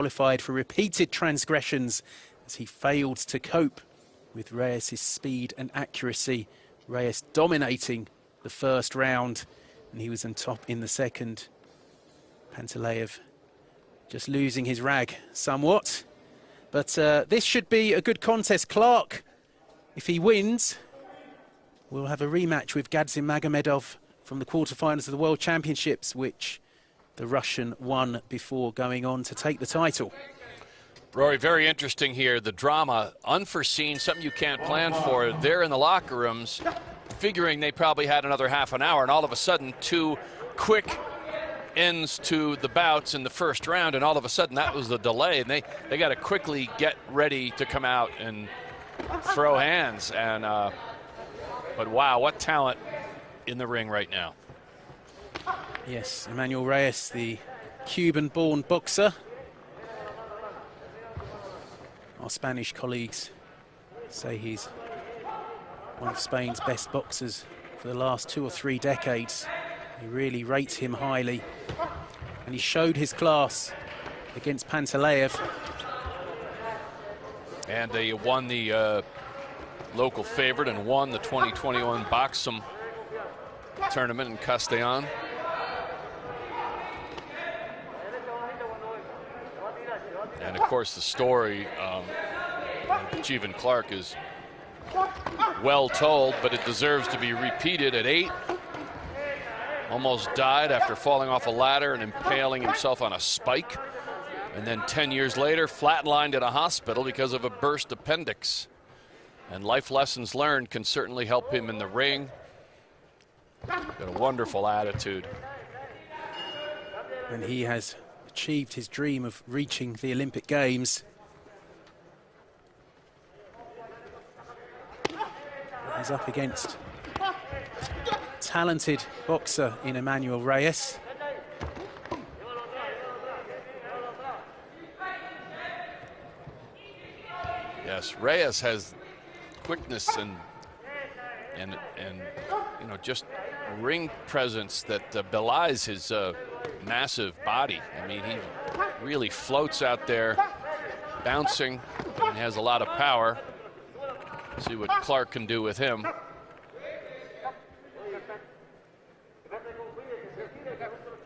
qualified for repeated transgressions as he failed to cope with Reyes' speed and accuracy. Reyes dominating the first round, and he was on top in the second. Pantaleev just losing his rag somewhat. But this should be a good contest. Clarke, if he wins, will have a rematch with Gadzim Magomedov from the quarterfinals of the World Championships, which the Russian won before going on to take the title. Rory, very interesting here. The drama, unforeseen, something you can't plan for. They're in the locker rooms, figuring they probably had another half an hour, and all of a sudden, 2 quick ends to the bouts in the first round, and all of a sudden that was the delay, and they got to quickly get ready to come out and throw hands. And but wow, what talent in the ring right now. Yes, Enmanuel Reyes, the Cuban-born boxer. Our Spanish colleagues say he's one of Spain's best boxers for the last 2 or 3 decades. They really rate him highly. And he showed his class against Pantaleev. And they won the local favorite and won the 2021 Boxem tournament in Castellón. And of course the story of Cheavon Clarke is well told, but it deserves to be repeated. At 8, almost died after falling off a ladder and impaling himself on a spike. And then 10 years later, flatlined in a hospital because of a burst appendix. And life lessons learned can certainly help him in the ring. Got a wonderful attitude. And he has achieved his dream of reaching the Olympic Games. He's up against talented boxer in Enmanuel Reyes. Yes, Reyes has quickness and you know, just ring presence that belies his massive body. I mean, he really floats out there, bouncing, and has a lot of power. See what Clarke can do with him.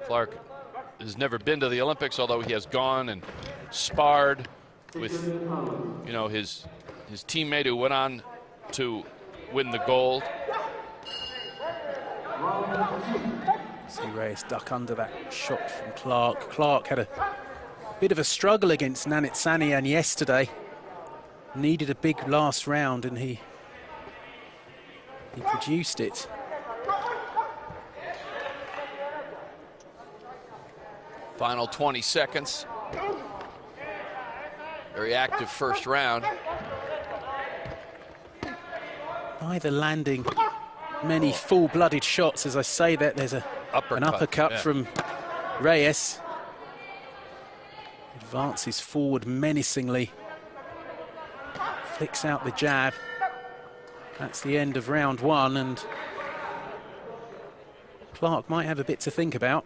Clarke has never been to the Olympics, although he has gone and sparred with, you know, his teammate who went on to win the gold. See Reyes duck under that shot from Clarke. Clarke had a bit of a struggle against Nanitsanian yesterday. Needed a big last round, and he produced it. Final 20 seconds. Very active first round. Neither landing many full-blooded shots. As I say that, there's an uppercut from Reyes. Advances forward menacingly. Flicks out the jab. That's the end of round 1, and Clarke might have a bit to think about.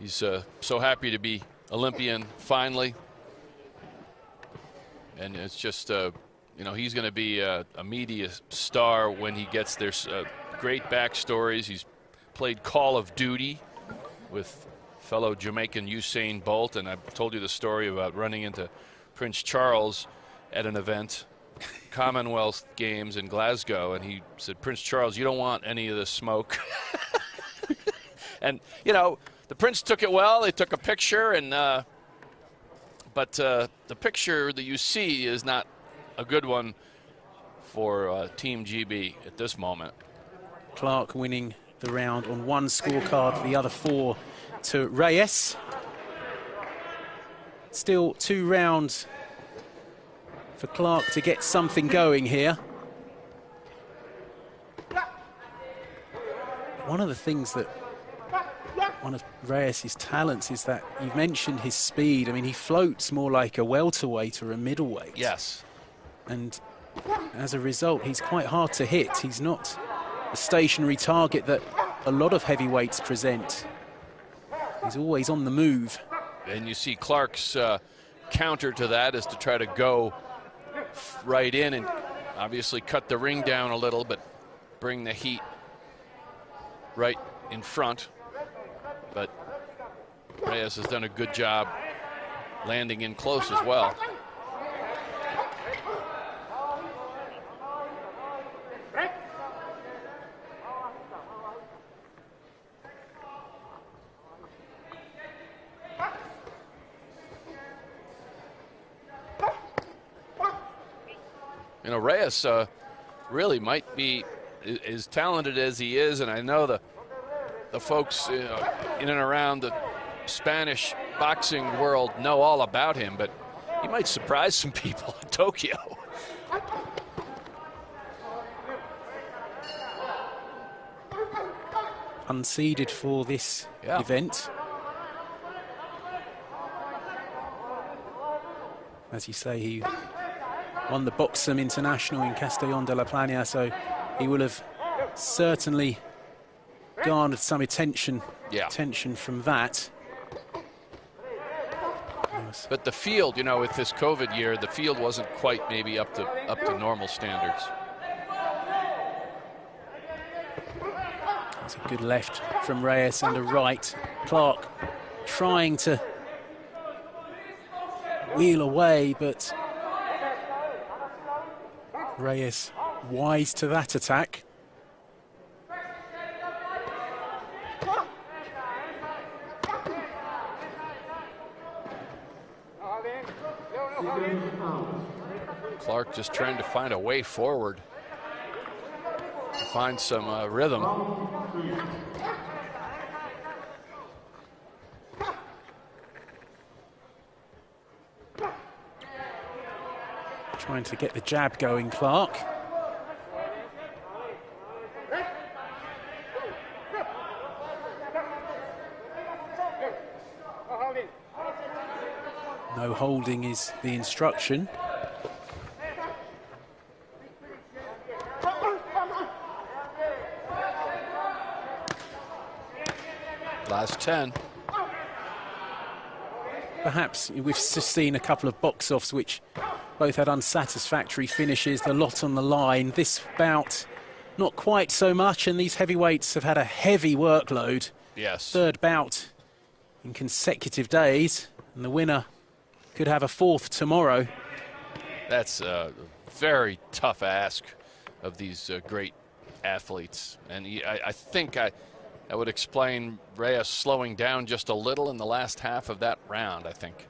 He's so happy to be Olympian finally. And it's just, you know, he's going to be a media star when he gets there. Great backstories. He's played Call of Duty with fellow Jamaican Usain Bolt, and I've told you the story about running into Prince Charles at an event, Commonwealth Games in Glasgow, and he said, "Prince Charles, you don't want any of this smoke." And, you know, the Prince took it well. They took a picture, and but the picture that you see is not a good one for Team GB at this moment. Clarke winning the round on 1 scorecard, the other 4 to Reyes. Still 2 rounds for Clarke to get something going here. One of the things that, one of Reyes' talents is that you've mentioned his speed. I mean, he floats more like a welterweight or a middleweight. Yes. And as a result, he's quite hard to hit. He's not a stationary target that a lot of heavyweights present. He's always on the move. And you see Clarke's counter to that is to try to go right in and obviously cut the ring down a little, but bring the heat right in front. But Reyes has done a good job landing in close as well. You know, Reyes really might be as talented as he is, and I know the folks in and around the Spanish boxing world know all about him, but he might surprise some people in Tokyo. Unseeded for this event. As you say, he won the Boxem International in Castellón de la Plana, so he will have certainly garnered some attention from that. But the field, you know, with this COVID year, the field wasn't quite maybe up to normal standards. That's a good left from Reyes and a right. Clarke trying to wheel away, but Reyes wise to that attack. Clarke just trying to find a way forward, to find some rhythm. Trying to get the jab going, Clarke. No holding is the instruction. Last 10. Perhaps we've just seen a couple of box-offs which both had unsatisfactory finishes, the lot on the line. This bout, not quite so much, and these heavyweights have had a heavy workload. Yes. Third bout in consecutive days, and the winner could have a fourth tomorrow. That's a very tough ask of these great athletes. And I think I would explain Reyes slowing down just a little in the last half of that round, I think.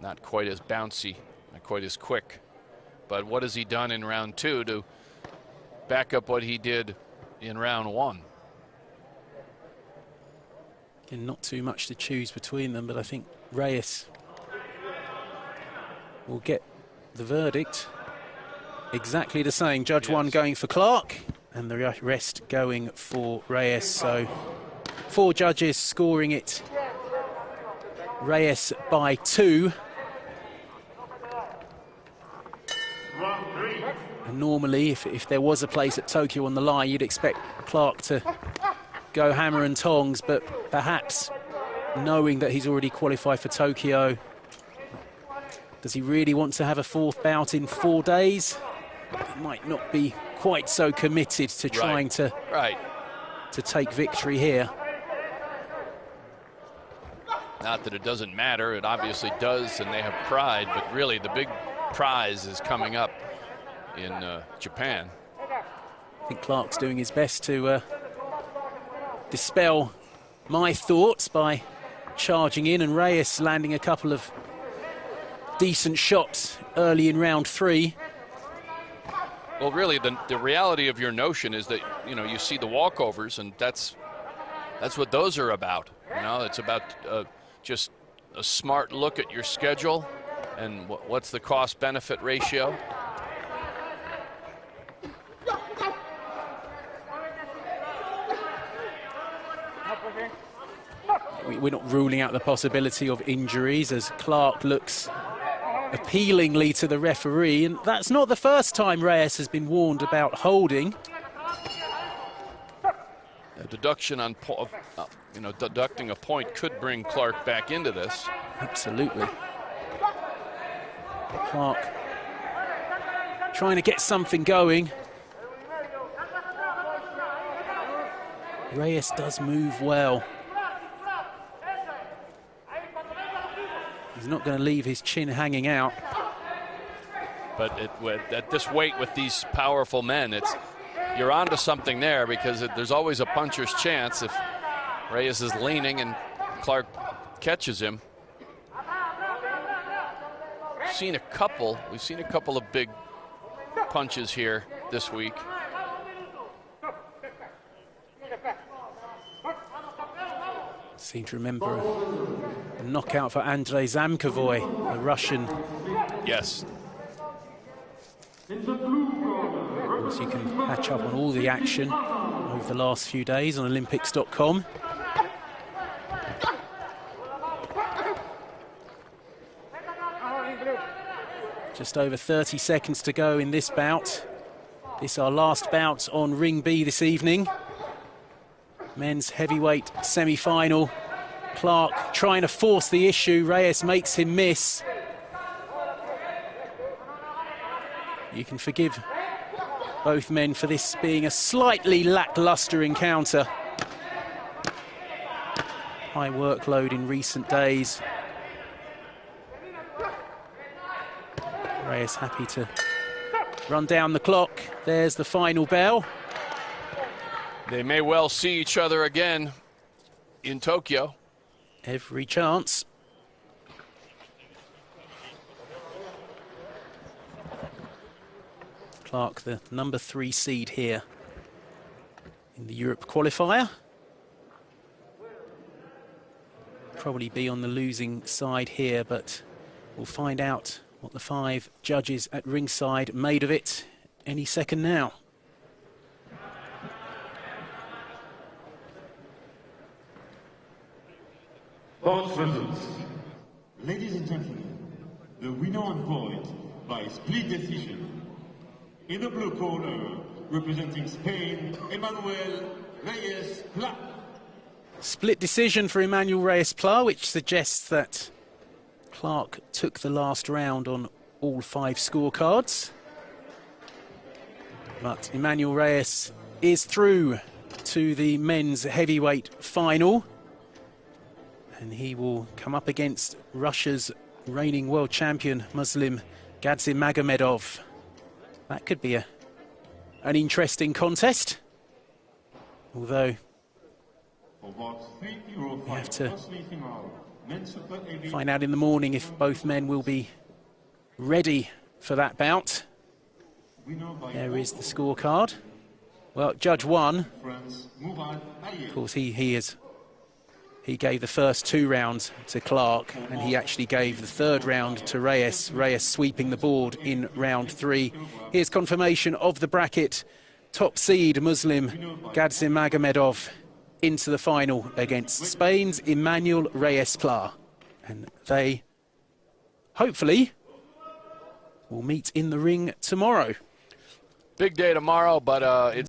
Not quite as bouncy, not quite as quick. But what has he done in round 2 to back up what he did in round 1? And not too much to choose between them, but I think Reyes will get the verdict. Exactly the same. Judge 1 going for Clarke, and the rest going for Reyes. So 4 judges scoring it. Reyes by 2. And normally, if there was a place at Tokyo on the line, you'd expect Clarke to go hammer and tongs, but perhaps knowing that he's already qualified for Tokyo, does he really want to have a fourth bout in 4 days? He might not be quite so committed to trying to take victory here. Not that it doesn't matter, it obviously does, and they have pride, but really the big prize is coming up in Japan. I think Clarke's doing his best to dispel my thoughts by charging in, and Reyes landing a couple of decent shots early in round 3. Well, really, the reality of your notion is that, you know, you see the walkovers, and that's what those are about. You know, it's about just a smart look at your schedule and what's the cost-benefit ratio. We're not ruling out the possibility of injuries as Clarke looks appealingly to the referee, and that's not the first time Reyes has been warned about holding. A deduction on you know, deducting a point could bring Clarke back into this. Absolutely. Clarke trying to get something going. Reyes does move well. He's not going to leave his chin hanging out. But at this weight with these powerful men, you're onto something there, because there's always a puncher's chance if Reyes is leaning and Clarke catches him. We've seen a couple of big punches here this week. Seem to remember a knockout for Andrei Zamkovoy, the Russian. Yes. Of course, you can catch up on all the action over the last few days on Olympics.com. Just over 30 seconds to go in this bout. This is our last bout on Ring B this evening. Men's heavyweight semi-final. Clarke trying to force the issue. Reyes makes him miss. You can forgive both men for this being a slightly lackluster encounter. High workload in recent days. Reyes happy to run down the clock. There's the final bell. They may well see each other again in Tokyo. Every chance. Clarke, the number 3 seed here in the Europe qualifier. Probably be on the losing side here, but we'll find out what the 5 judges at ringside made of it any second now. Both results. Ladies and gentlemen, the winner on point by split decision. In the blue corner, representing Spain, Enmanuel Reyes Pla. Split decision for Enmanuel Reyes Pla, which suggests that Clarke took the last round on all 5 scorecards. But Enmanuel Reyes is through to the men's heavyweight final. And he will come up against Russia's reigning world champion, Muslim Gadzhimagomedov. That could be an interesting contest. Although we have to find out in the morning if both men will be ready for that bout. There is the scorecard. Well, Judge 1, of course, he gave the first 2 rounds to Clarke, and he actually gave the 3rd round to Reyes. Reyes sweeping the board in round 3. Here's confirmation of the bracket. Top seed Muslim Gadzhimagomedov into the final against Spain's Enmanuel Reyes Pla. And they, hopefully, will meet in the ring tomorrow. Big day tomorrow, but it's